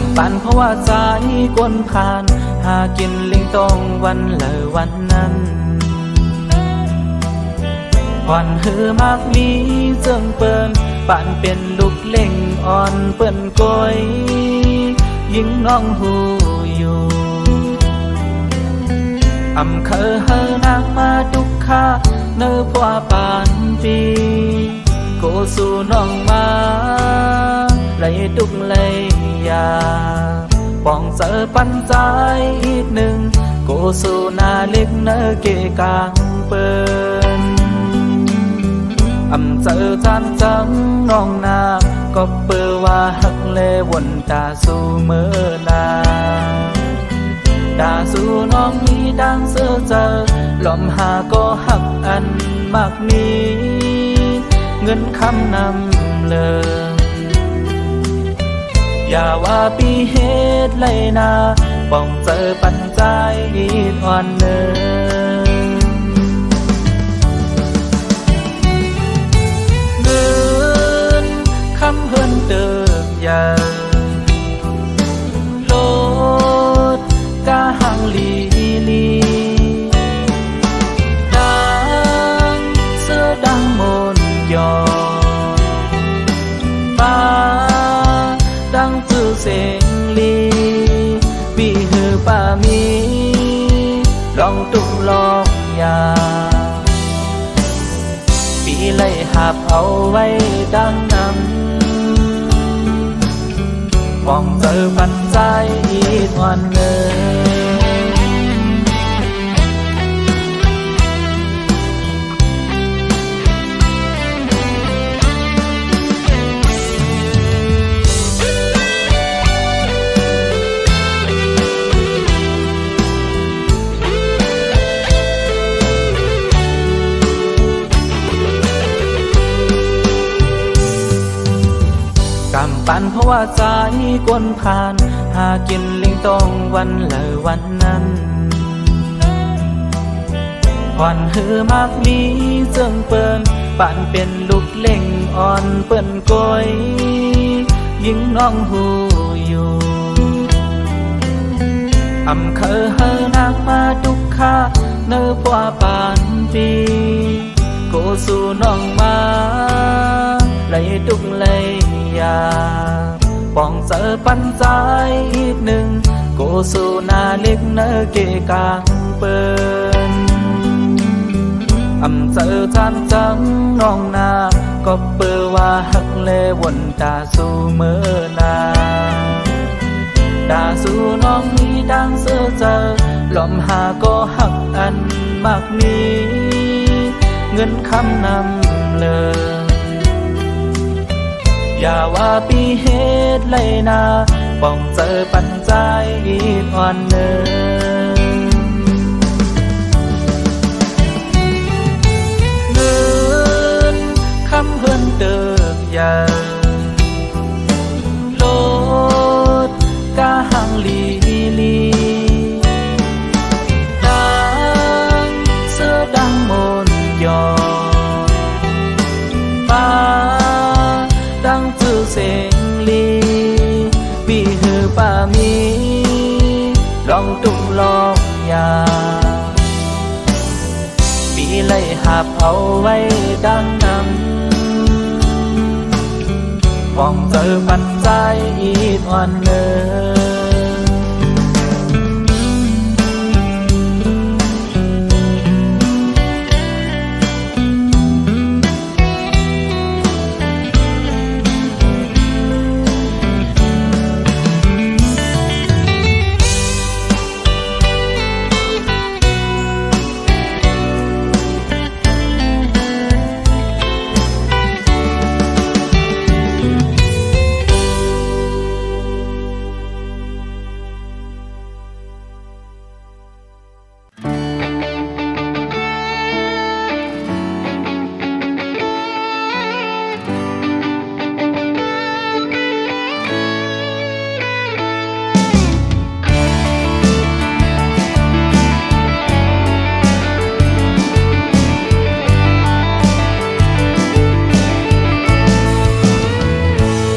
ำปั่นเพราะว่าใจกวนผ่านหากินลิงตองวันละวันนั้นวันหือมากมีเจิงเปิ้นป่านเป็นลูกเล่งอ่อนเปิ้นก้อยยิ่งน้องหูอยู่อำเคอเฮอนางมาดุกค่าเนื้อพวปานปีโกสู่น้องมาไหลดุกเลยยาป้องเจอปันใจอีกหนึ่งโกสู่นาเล็กเนื้อเกกางเปิ้นอำเจอจานจังน้องนาก็เปือว่าหักเลวนตาสู่เมื่อนาดาสู่น้องมีดังเสือเจอลมหาก็หักอันมากมีเงินคำนำเลยอย่าว่าปีเหตุไรนาป้องเจอปันใจอ่อนเนินเงินคำเฮินเติบยาโลดกาหังลีลีดังเสื้อดังมนยอป้าดังจื้อเสียงลีบีหือป้ามีลองตุกลองยาปีไล่หับเอาไว้ดังนำมองเจอปันใจอีกวันเนินกำปั่นเพราะว่าใจกวนผ่านหากินลิงตองวันละวันนั้นวันหือมากมีเจิงเปิ้นป่านเป็นลูกเล่งอ่อนเปิ้นก้อยยิ่งน้องหูอยู่อำเคอเฮอนางมาดุกค่าเนื้อพวปานปีโกสู่น้องมาไหลดุกเลยยาป้องเจอปันใจอีกหนึ่งโกสู่นาเล็กเนื้อเกกางเปิ้นอำเจอจานจังน้องนาก็เปือว่าหักเลวนตาสู่เมื่อนาดาสู่น้องมีดังเสือเจอลมหาก็หักอันมากมีเงินคำนำเลยอย่าว่าปีเหตุไรนาป้องเจอปันใจอ่อนเนินเงินคำเฮินเติบยาโลดกาหังลีลีดังเสื้อดังมนยอป้าดังจื้อเสียงลีบีหือป้ามีลองตุกลองยาปีไล่หับเอาไว้ดังนำมองเจอปันใจอีกวันเนิน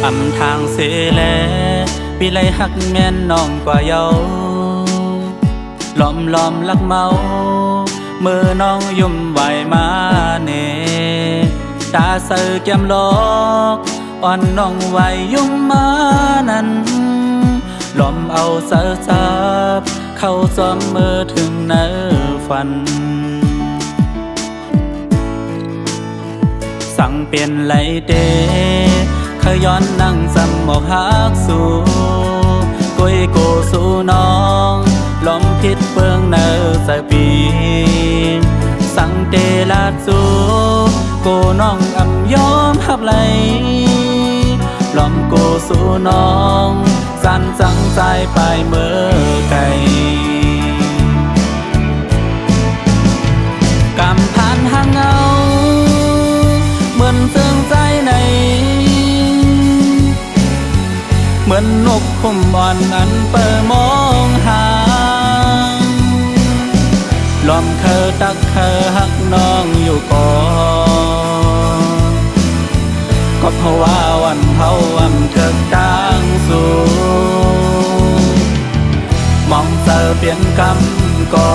อำทางเสแลปี ปีไลหักแม่นน้องกว่าเยาล้อมลักเมามือน้องยุ่มไหวมาเนตาเสือแก้มลอกอ่อนน้องไหวยุ่มมานั้นล้อมเอาเสือซับเข้าซ้อมมือถึงเนื้อฟันสั่งเปลี่ยนไหลเดขย้อนนั่งสำหมอกหักสู่กุยโกสู่น้องลมพิษเปืองเนอใส่ปีสั่งเตลาดสู่โกน้องอำยอมหับไหลลมโกสู่น้องสั่นสั่งใจไปเมื่อไกลกำพันหางเงาเหมือนเสื่องใจในเหมือนนกคุ้มอ่อนอันเปิดมองหาลอมเคอตักเคอหักน้องอยู่ก่อนก็เพราะว่าวันเผาวันเถิดต่างสูมองเจอเปลี่ยนกำก่อ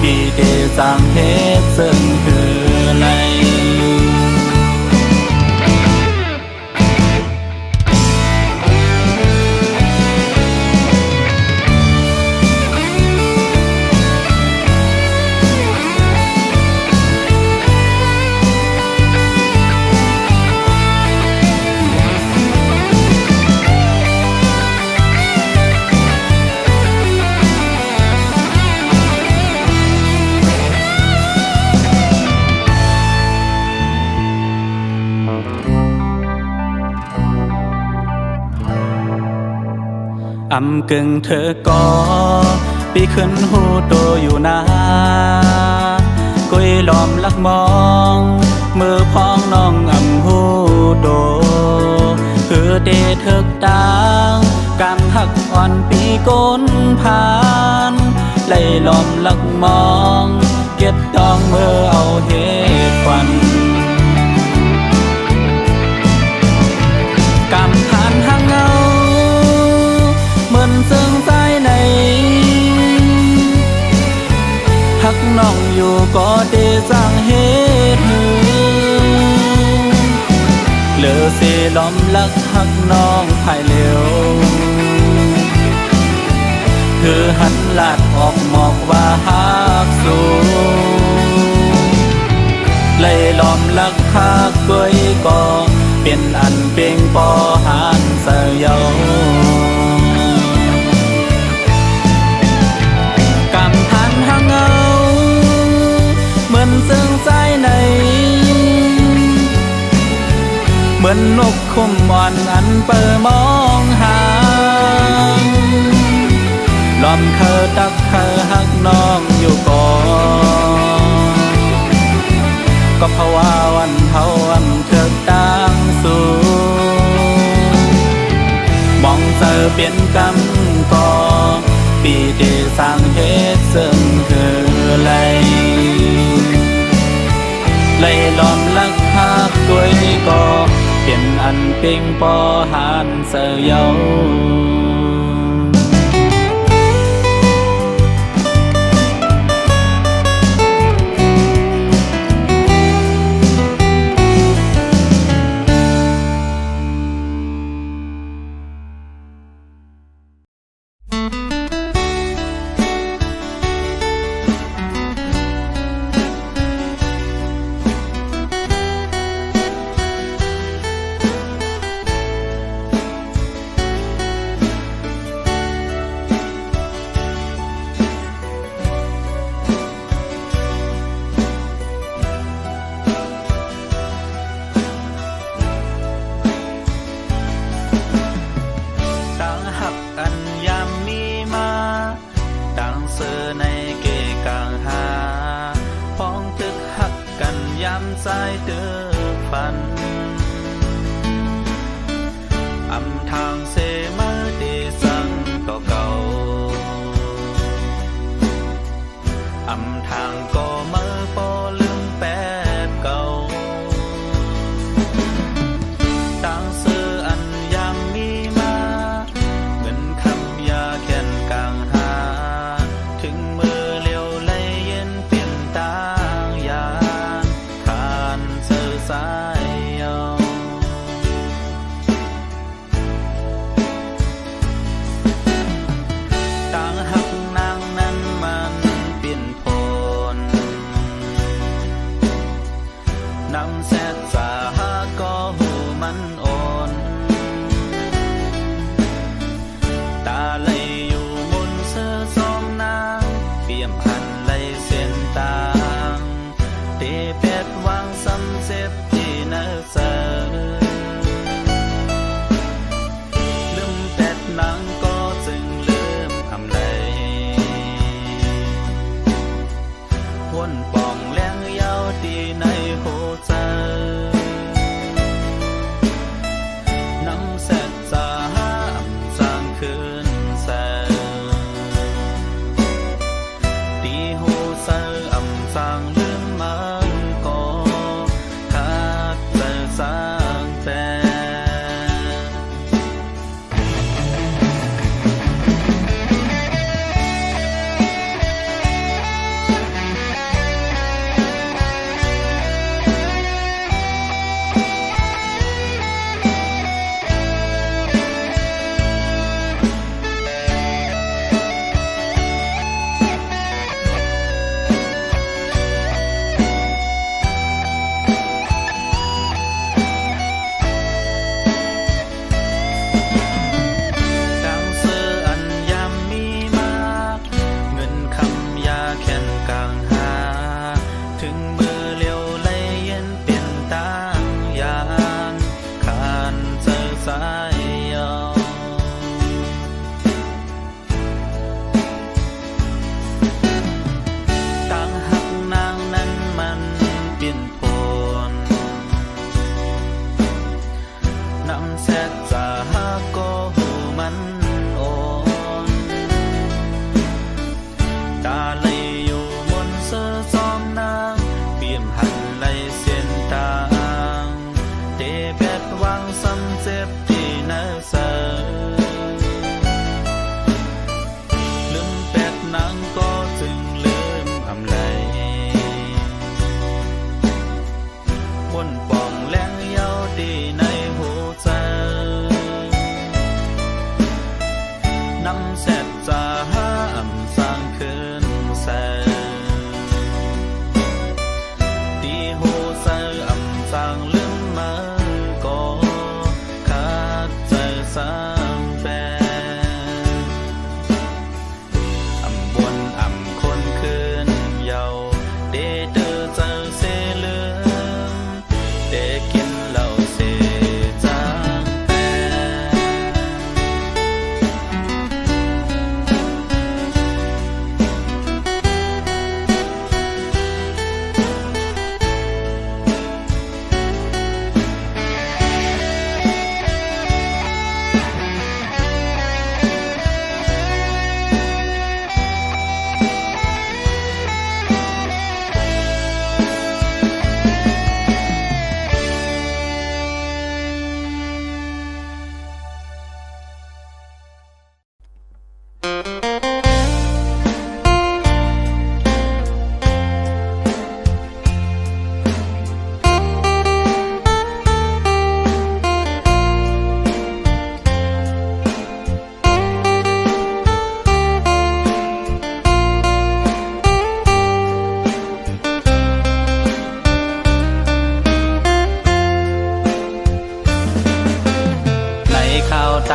ปีเดสร้างเหตุซึ่งคืออะไรอำกึ่งเธอก็ปีขึ้นหูโตอยู่นากุยล้อมลักมองมือพองน้องอำหูโตคือเดเถิกต่างกำหักอ่อนปีก้นผ่านไล่ล้อมลักมองเก็บตองเมื่อเอาเหตุฟันกำผ่านหางเงาเหมือนเสื่องใจในหักน้องอยู่ก็ได้สร้างเหตุเหลือเสียล้อมลักหักน้องภายเร็วคือหันลาดออกหมอกว่าหักสูเลยล้อมลักหักก้อยก็เป็นอันเปียงปอหันเสียเยาเหมือนเสื่องใจในเหมือนนกคุ้มอ่อนอันเปิดมองหาล้อมเคอตักเคอหักน้องอยู่ก่อนก็เพราะว่าวันเผาวันเถิดต่างสูมองเจอเปลี่ยนกำก่อปีเดสร้างเหตุซึ่งคือไรไล่ล้อมลักหักด้วยก็เปลี่ยนอันเป่งปอหันเสียเยา นางก็จึงลืมคำใดวนปองแรงยาวดีในหัวใจน้ำแสกจะห้ามจางคืนแสตีหูเสืออ่ำจางลืมมันก็ขาดใจสางแฟ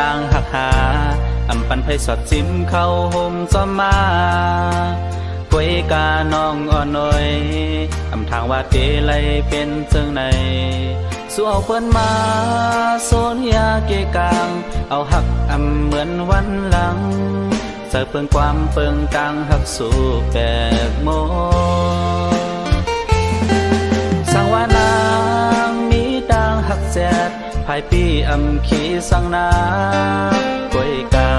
ต่างหักหาอำปันไพสอดจิ้มเข้าห่มจอมมาป่วยกาน้องอ่อนน้อยอำทางว่าเตไลเป็นเจิงในสู้เอาเพิ่นมาโซนยาเกกาง เอาหักอำเหมือนวันหลังเสิร์ฟเปิงความเปิงกลางหักสู่แปกโมสังว่านางมีดังหักแจดภายปีอำขีสังนากวยกา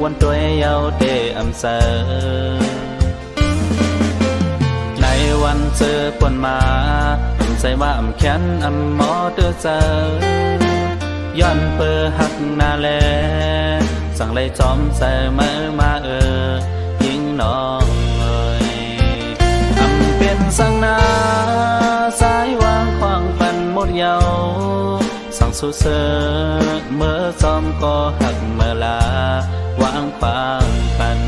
วันตัวเยาเดอำเสอในวันเจอปนมาใส่ว่าอำแขนอำหมอเดือเจอย้อนเปอหักนาแลสั่งไล่จอมใส่มือมายิงน้องเอ่ยอำเป็นสังนาสายวางควางปันหมดเยาสั่งสู้เสอเมื่อจอมก็หักเมื่อลาวางควางปัน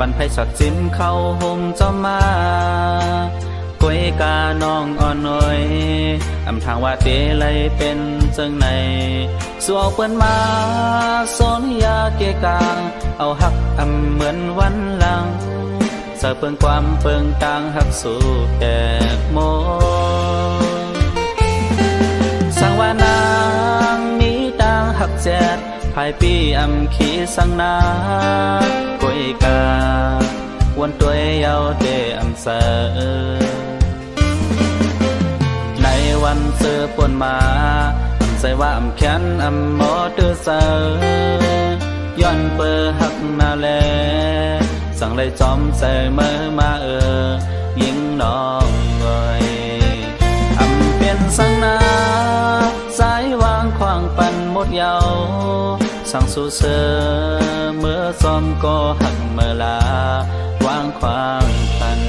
ปันไผสักจิ้มเข้าห่มจอมมาก้อยกาน้องอ่อนน้อยอำทางว่าเตเลยเป็นจังไหนสวกเปิ้นมาสนยาเกกางเอาหักอำเหมือนวันหลังเสิเปิงความเปิงต่างหักสู่แตกโมสังว่านางมีต่างหักแจดภายปีอำขีสังนาก้อยกาวันตัวเยาเตอำเสในวันเสือปนมาใส่ว่าอำแขนอำหมอเตือเสย้อนเปอหักนาแลสั่งเลยจอมใส่เมื่อมายิงน้องเลยอำเป็นสังนาสายวางขวางปันหมดเยาสั่งสู่เสือเมื่อซ้อมก็หักเมื่อลาวางขวางปัน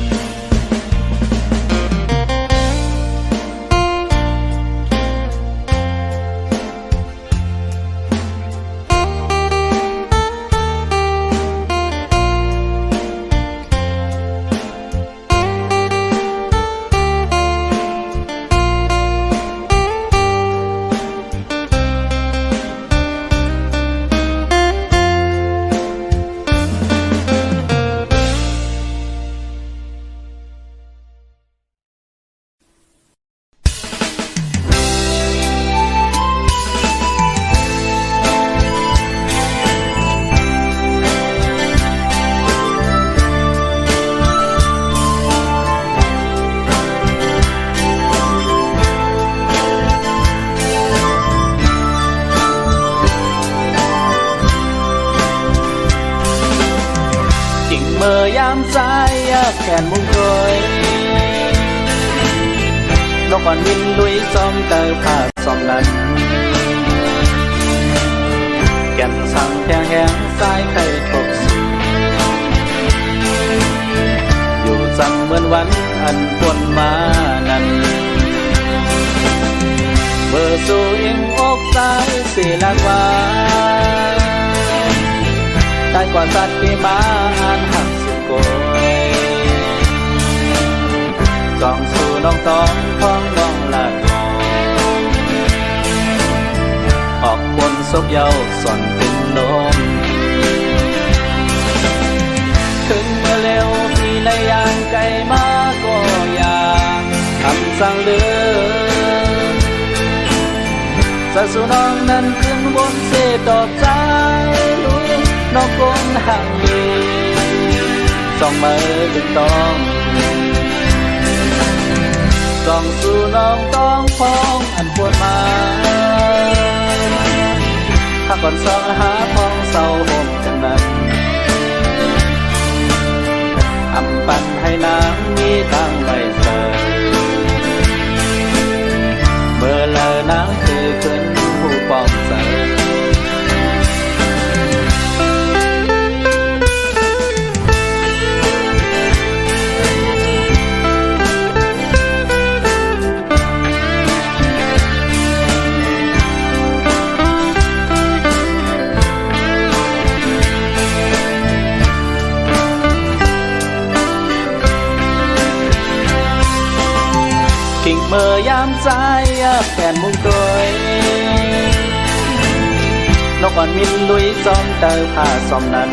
เมื่อยามใจแขนมุงโดยนกอ่อนบินลุยจอมเตอผ้าซอมนั้นแก่นสั่งแทงแหงสายไข่ทบสูอยู่จำเหมือนวันอันปวนมานั้นเบอร์สู่อิงอกสายสีลานวาได้กว่าสัตว์ที่มาอ่านหักโกยจองสู่น้องต้องท้องน้องลาดมองออกบนศพเยาส่อนเป็นลมถึงเมื่อเร็วมีในยางไกลมาก็อย่างคำสั่งเลือจะสู่น้องนั้นขึ้นบนเสดอกใจลุยน้องกงห่างดีส่องมือดึงต้องสู่น้องต้องพ้องอันปวดมาถ้าก่อนส่องหาพ้องเศร้าห่มจังนั้นอำปันให้นางมีตั้งไว้เสยเมื่อเลอนางคือขึ้นผู้ป้องเสยกิ่งเมื่อยามใจแผ่นมุงโดยนกอ่อนมินลุยจอมเตอผ้าซอมนั้น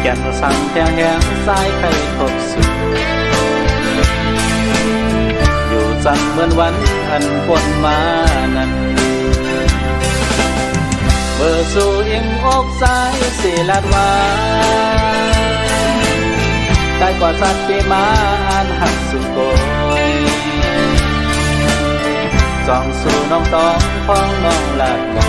แก่นสั่งแทงแหงสายไข่ทบสูอยู่จังเหมือนวันอันปนมานั้นเบอร์สู่อิงอกสายสีลาดวาได้กว่าสัตว์ที่มาอ่านหักสุโกยจองสู่น้องต้องพ้องน้องลาดมอง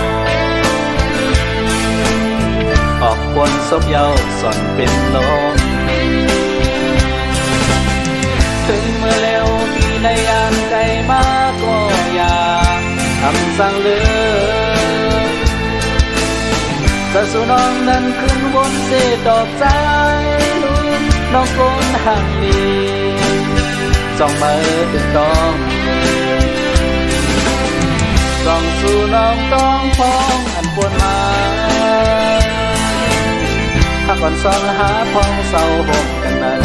ออกบนศพเยาส่อนเป็นลมถึงเมื่อเร็วที่ในยามไกลมาก็อย่างคำสั่งเลือจะสู่น้องนั้นขึ้นบนเสดอกใจน้องโกนห่างดีจ้องมือถึงต้องจ้องสู่น้องต้องพ้องอันปวนมา พักก่อนสองหาพองเศร้าหกกันนั้น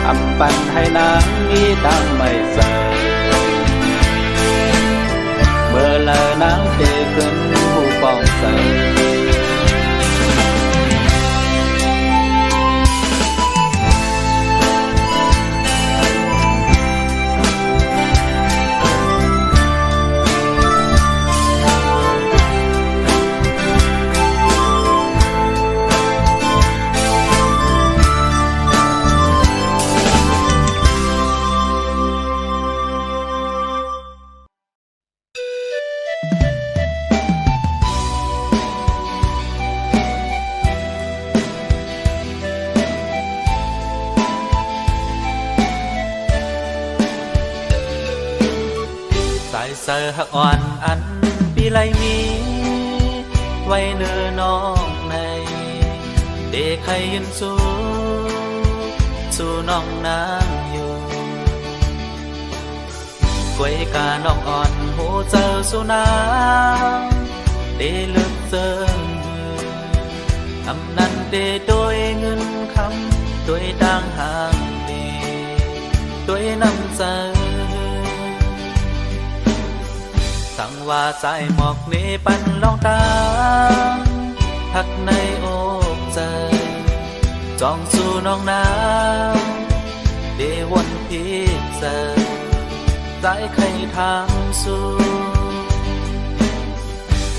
ทำปันให้นางมีดังไม่เสยเมื่อแล้วนางเตขึ้นหูป้องเสยสายเสือหักอ่อนอันปีไรมีไว้เนื้อน้องในเด็กใครยืนสู้น้องนางอยู่กวยกาน้องอ่อนหูเจอสู้นางเดลึกเจอทำนั้นเดโดยเงินคำโดยดังห่างเดโดยน้ำใจสั่งว่าใจหมอกนี้ปันลองตามพักในอกใจจ้องสู่น้องน้ำเดวนพิเศษใจใครทางสู่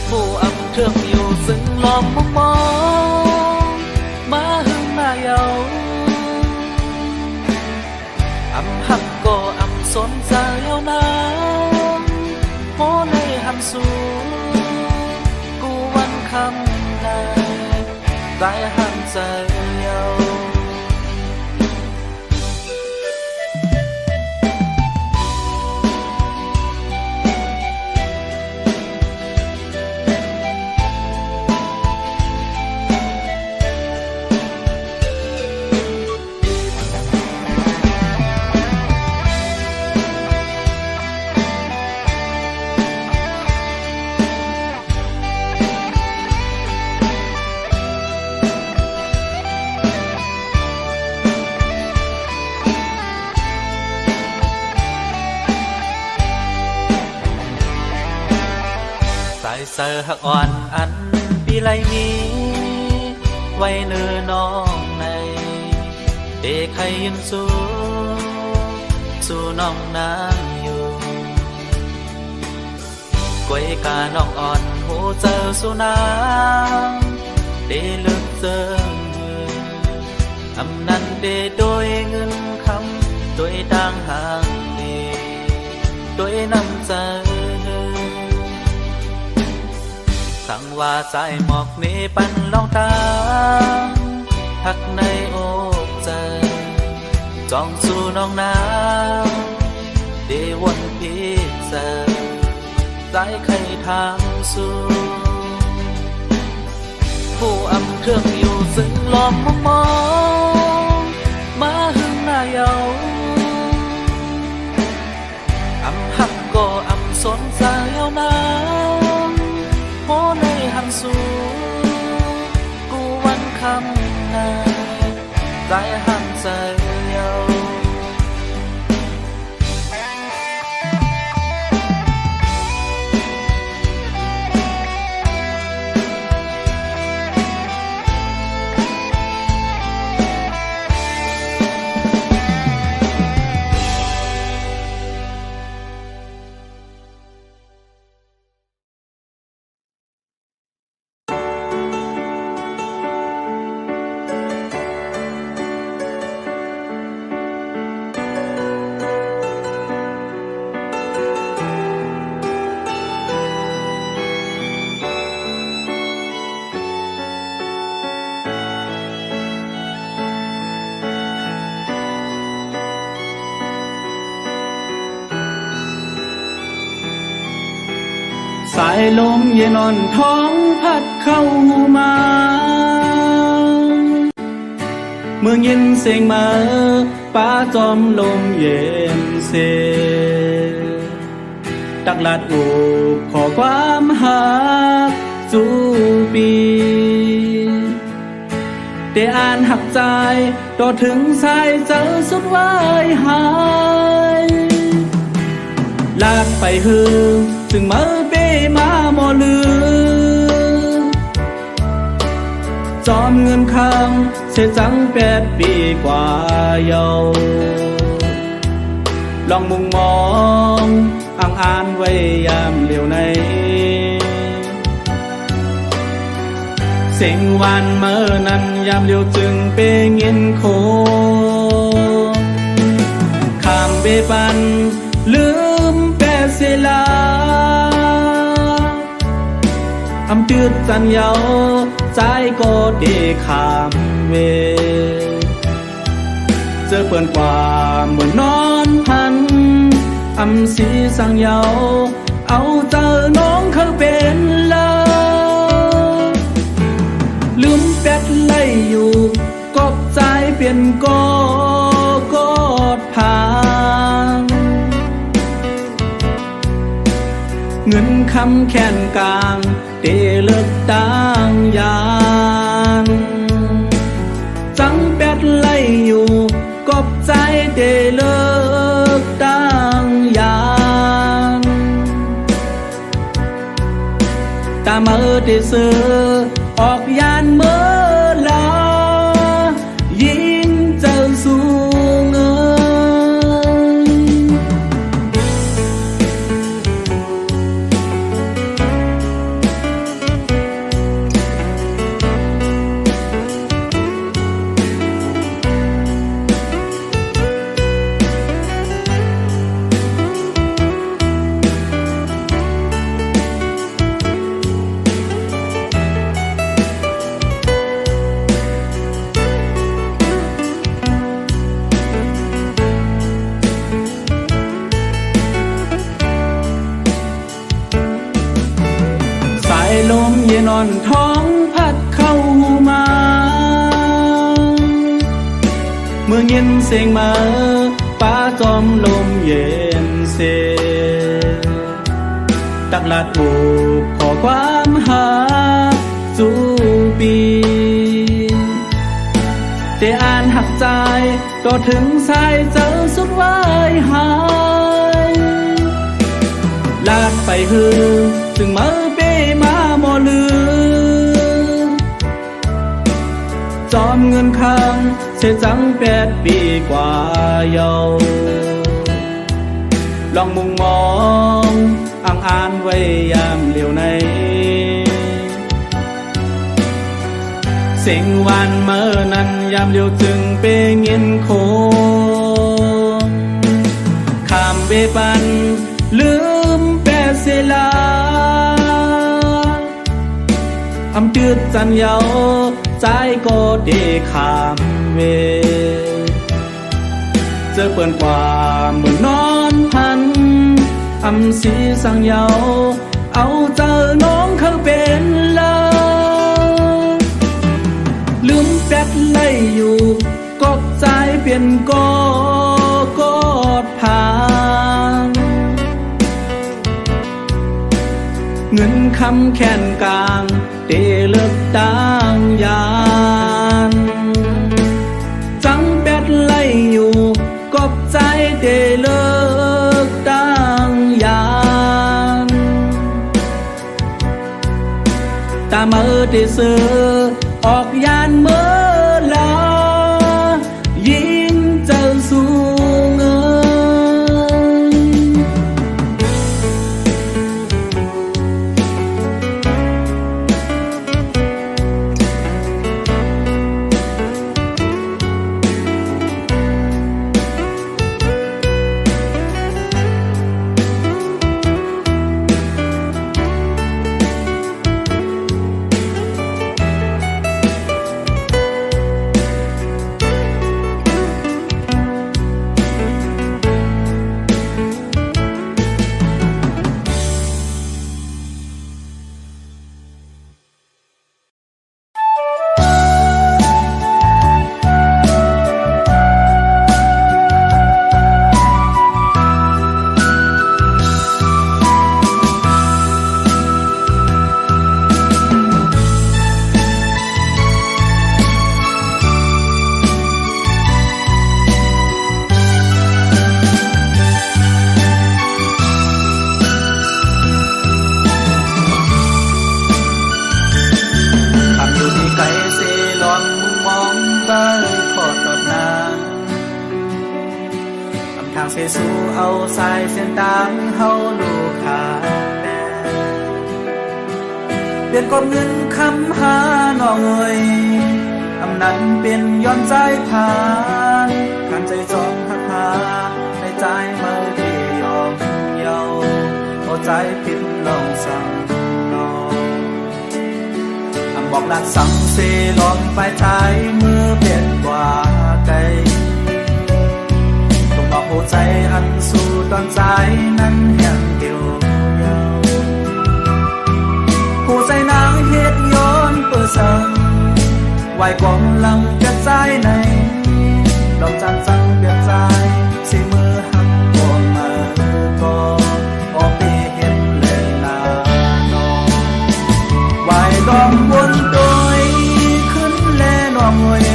ผู้อำเครื่องอยู่ซึ่งลอมมองมาหึงมาเยาอำหักก็อำสนใจเอาน้ำโหในหันสู่กูวันคำในได้หันใจเยาสายเสือหักอ่อนอันปีไรมีไว้เนื้อน้องในเด็กใครยืนสู้น้องนางอยู่กวยกาน้องอ่อนหูเจอสู้นางเดลึกเจอทำนั้นเดโดยเงินคำโดยดังห่างเดโดยน้ำใจสั่งว่าใจหมอกนี้ปันลองตามพักในอกใจจ้องสู่น้องน้ำเดวนพิเศษใจใครทางสู่ผู้อำเครื่องอยู่ซึ่งลอมมองมาหึงหน้าเยาอำหักก็อำสนใจเอาน้ำโหในหันสู่กูวันคำในได้หันใจเยา สายลมเย็นอ่อนท้องพัดเข้ามา เมืองเย็นเสียงมาป้าจอมลมเย็นเสตักลาดอูขอความหาเส สู่ปีได้อ่านหักใจต่อถึงสายเจอสุดวายหายลากไปหือซึ่งเมื่อเปมาหมอลือจอมเงินคำเสียจัง8 ปีกว่าเยาลองมุงมองอ่านไว้ยามเหลียวในเสียงวันเมื่อนั้นยามเหลียวจึงเปเงินโคข้ามเบปันลืมแปเสลาอำตืดจันเยาใจก็เดขามเวเจอเปิ่นกว่าเหมือนนอนพันอำสีสังเยาเอาเจอน้องเขาเป็นลาลืมเป็ดไล่อยู่กบใจเปลี่ยนกอดผางเงินคำแค้นกลางเตเลิกต่างอย่างจังเป็ดไล่อยู่กบใจเตเลิกต่างอย่างตาเมื่อเตเสือออกยานเมื่อลายิ่งเจ้าสูงเงินลมเย็นอ่อนท้องพัดเข้ามาเมื่อเย็นเสียงมาป้าจอมลมเย็นเสตักลาดบุกขอความหาสู่ปีแต่อ่านหักใจต่อถึงสายเจอสุดวายหายลาดไปหือซึ่งเมื่อเปมาหมอลือจอมเงินคำเสียจัง8 ปีกว่าเยาลองมุงมองอ่านไว้ยามเหลียวในเสียงวันเมื่อนั้นยามเหลียวจึงเปเงินโคข้ามเบปันลืมแปเสลาอำตืดจันเยาใจก็เดขามเวเจอเปิ่นกว่าเหมือนนอนพันอำสีสังเยาเอาเจอน้องเขาเป็นลาลืมเป็ดไล่อยู่กบใจเปลี่ยนกอดผางเงินคำแค้นกลางเตเลิกต่างยานจังเป็ดไล่อยู่กบใจเตเลิกต่างยานตาเมื่อเตเสือออกยานเมื่อลายิ่งเจ้าสูงเงิน สายเส้นต่างเฮาลูกค้าแน่เปลี่ยนกดเงินคำหาน้องเอ้ยอำนั้นเป็นย้อนใจผ่านขันใจจองหักหาในใจมาดียอมเยาเอาใจผิดลองสั่งน้องบอกรักสั่งเสลองไปท้ายมือเปลี่ยนกว่าไกลต้องบอกหัวใจอันสู่ตอนใจนั้นยังเดียวหัวใจนางเฮ็ดย้อนเปิดสั่งไว้กองลังกระจายในลองจังจังเปลี่ยนใจสิมือหักก่อนมาก่อนออกไปเห็นเลยนาน้องไว้ลองวนตัวขึ้นแลน้องเว้ย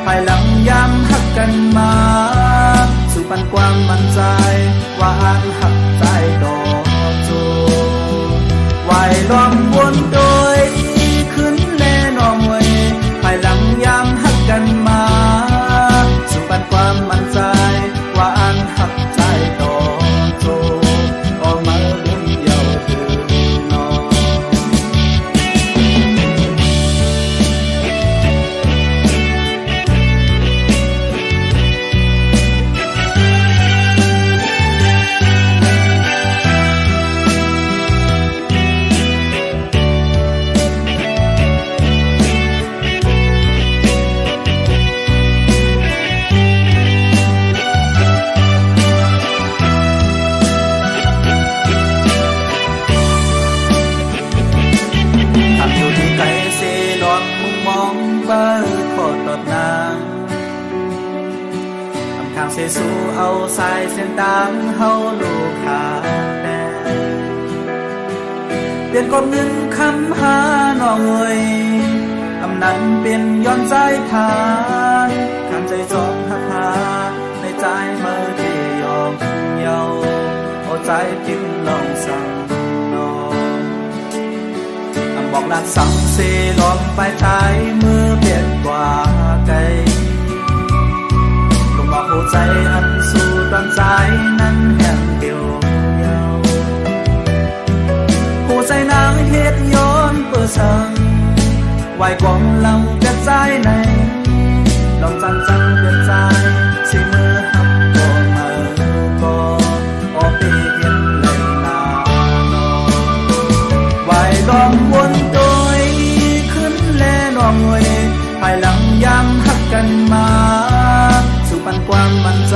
ภายหลังยามหักกันมาสู่ปันความมั่นใจว่าอันหักใจดอกจูไว้ลองวนตัวขึ้นแลน้องเว้ยภายหลังยามหักกันมาสู่ปันความมั่นใจว่าอันหักใจดอกจูออกมาเรื่องเยาว์ถือน้องเสสู่เอาสายเส้นต่างเฮาลูกค้าแน่เปลี่ยนกดเงินคำหาน้องเอ้ยอำนั้นเป็นย้อนใจผ่านขันใจจองหักหาในใจมาที่ยอมเยาเอาใจพิมลองสั่งน้องบอกรักสั่งเสลองไปท้ายมือเปลี่ยนกว่าไกลบอกหัวใจอันสู่ตอนใจนั้นแห่งเดียวเยาหัวใจนางเฮ็ดย้อนเปิดสั่งไว้กองลังกระจายในลองจังจังเปลี่ยนใจสิมือหักก่อนมาก่อนออกไปเห็นเลยนาน้องไว้ลองวนตัวขึ้นแลน้องเว้ยภายหลังยามหักกันมาสู่ปันความมั่นใจ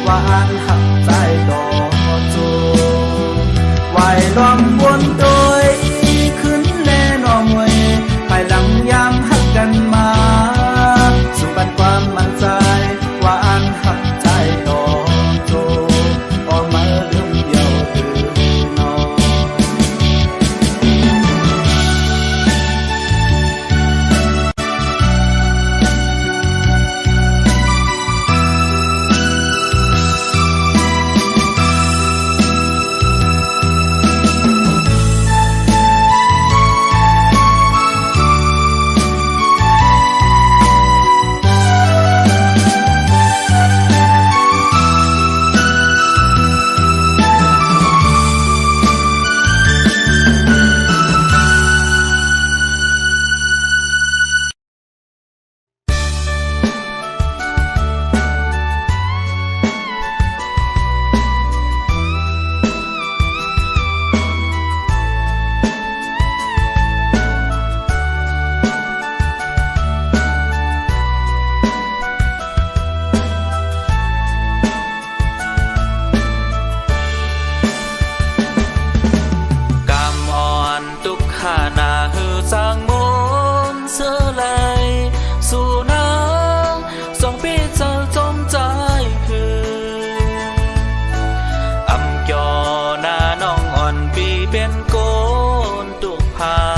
ว่าอันหักใจดอกจูไว้ลองวนตัวขึ้นแลน้องเว้ยภายหลังยามหักกันมาสู่ปันความมั่นใจว่าอันหักใจดอกจูออกมาเรื่องเดียวคือน้องเป็นโกนตุกพา